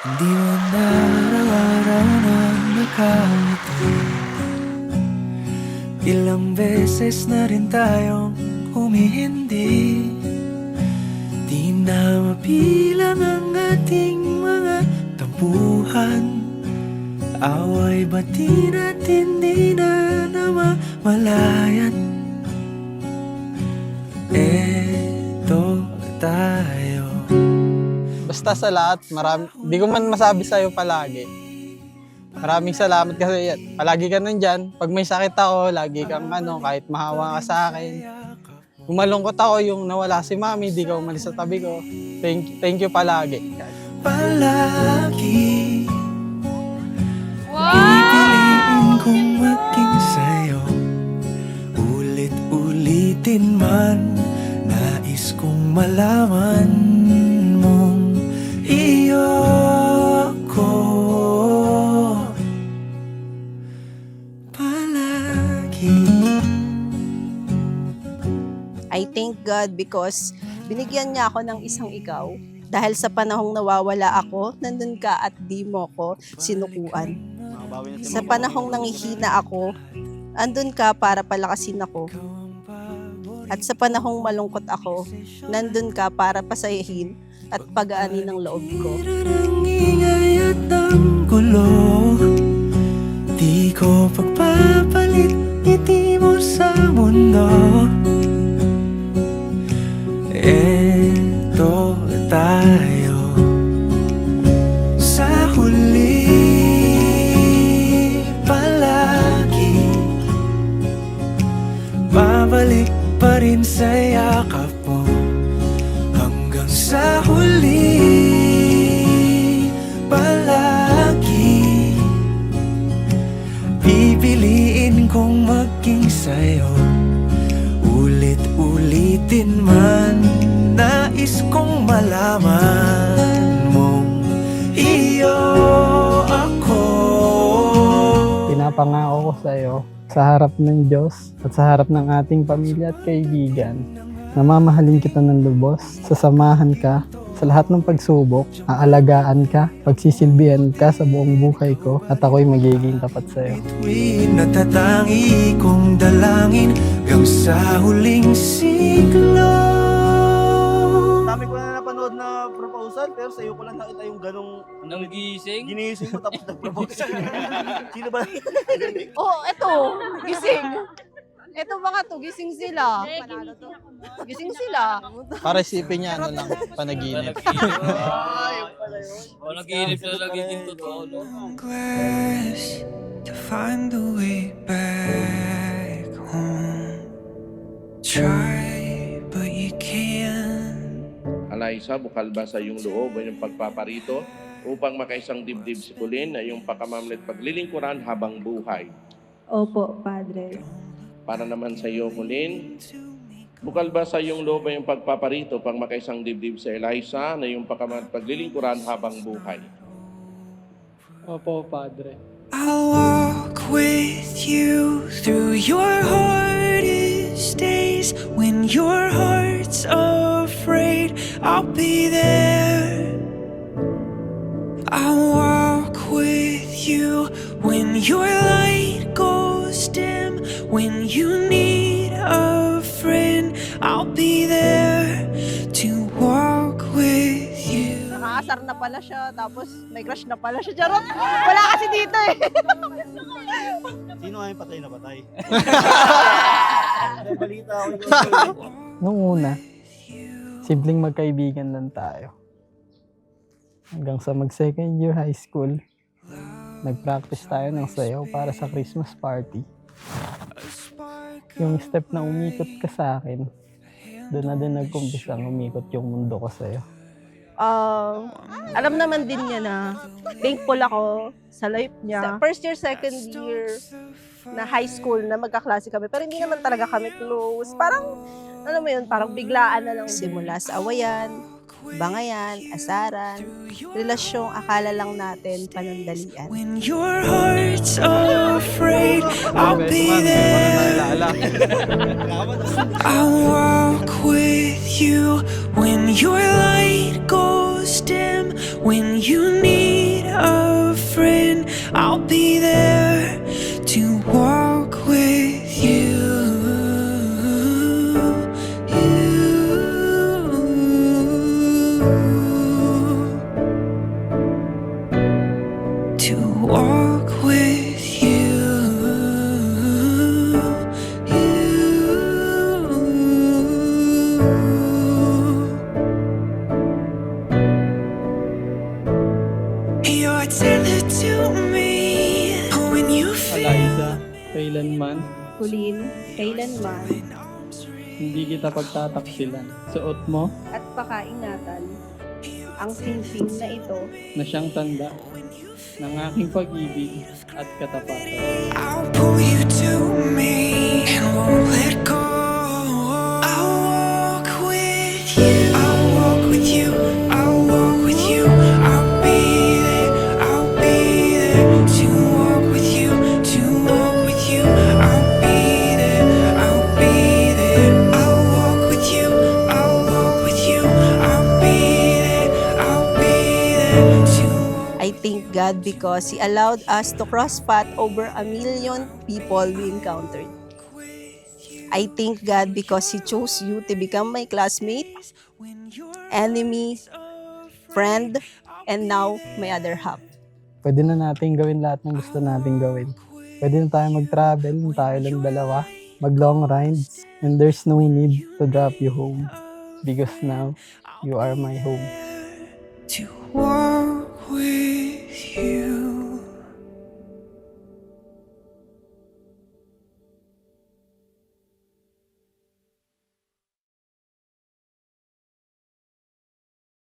Di man araw-araw na nakangiti. Ilang beses na rin tayong humihindi. Di na mapilang ang ating mga tampuhan. Away bati natin di na namamalayan. Eto tayo. Basta sa lahat, di ko man masabi sa'yo palagi. Maraming salamat kasi palagi ka nandyan. Pag may sakit ako, lagi kang kahit mahawa ka sa akin. Kung malungkot ako, yung nawala si mami, di ka umalis sa tabi ko. Thank you palagi. Palagi pipiliin kong maging sa'yo. Ulit-ulitin man, nais kong malaman mong iyo ko palagi. I thank God because binigyan niya ako ng isang ikaw. Dahil sa panahong nawawala ako, nandun ka at di mo ko sinukuan. Sa panahong nangihina ako, andun ka para palakasin ako. At sa panahong malungkot ako, nandun ka para pasayahin at pagaanin ng loob ko. Ang ingay at ang gulo, di ko pagpapalit ngiti mo sa mundo. Eto tayo sa huli palagi. Babalik pa rin sa yakap mo hanggang sa huli palagi. Pipiliin kong maging sa'yo. Ulit-ulitin man, nais kong malaman mong iyo ako. Pinapangako ko sa'yo sa harap ng Diyos at sa harap ng ating pamilya at kaibigan na mamahalin kita ng lubos, sasamahan ka sa lahat ng pagsubok, aalagaan ka, pagsisilbihan ka sa buong buhay ko at ako'y magiging tapat sa'yo. Bituin natatangi kong dalangin hanggang sa huling siglo. Dami ko na napanood na proposal, pero sa'yo ko lang nakita yung ganong Nang gising? ginising mo tapos nag-propose. Sino ba? Oh, eto, gising. Eto mga to, gising sila. Panalo to. Gising sila. Para isipin niya, panaginip. O, nag-iinip na nagiging totoo, no? Quest to find the way back home. Try but you can't. Alaysa, bukal ba sa iyong loob ay yung pagpaparito upang makaisang dibdib si Kulin na iyong pakamamlit paglilingkuran habang buhay? Opo, Padre. Para naman sa iyo, Kulin, bukal ba sa iyong loob ay yung pagpaparito upang makaisang dibdib sa Eliza na iyong pakamamlit paglilingkuran habang buhay? Opo, Padre. I'll walk with you through your hardest days. When your heart's afraid, I'll be there. I'll walk with you when your light goes dim. When you need a friend, I'll be there to walk with you. Nakaasar na pala siya, tapos may crush na pala siya. Charot! Wala kasi dito eh. Sino nga yung patay na patay? May balita ako yung Nung una, simpleng magkaibigan lang tayo. Hanggang sa mag-second year high school, nag-practice tayo ng sayaw para sa Christmas party. Yung step na umikot ka sa akin, doon na din nag-umpisang umikot yung mundo ko sa'yo. Alam naman din niya na thankful ako sa life niya. First year, second year na high school na magkaklase kami. Pero hindi naman talaga kami close. Parang, alam mo yun, parang biglaan na lang. Simula sa awayan, bangayan, asaran, relasyong akala lang natin panandalian. When your heart's afraid, I'll be there. I'll walk with you when your light goes dim. When you need a friend, I'll be there to walk with you. To walk with you. You're tethered to me when you feel Eliza, kailanman Kulin, kailanman, hindi kita pagtataksilan. Suot mo at pakaingatan ang singsing na ito na siyang tanda ng aking pag-ibig at katapatan. I'll pull you to me and won't let go. I'll walk with you. I'll walk with you. I'll walk with you. I'll be there. I'll be there to walk with you. To walk with you. I'll be there. I'll be there. I'll walk with you. I'll walk with you. I'll be there. I'll be there to walk. I thank God because He allowed us to cross path over 1 million people we encountered. I thank God because He chose you to become my classmate, enemy, friend, and now my other half. Pwede na natin gawin lahat ng gusto natin gawin. Pwede na tayo mag-travel, nung tayo lang dalawa, mag-long rides, and there's no need to drop you home. Because now, you are my home. To walk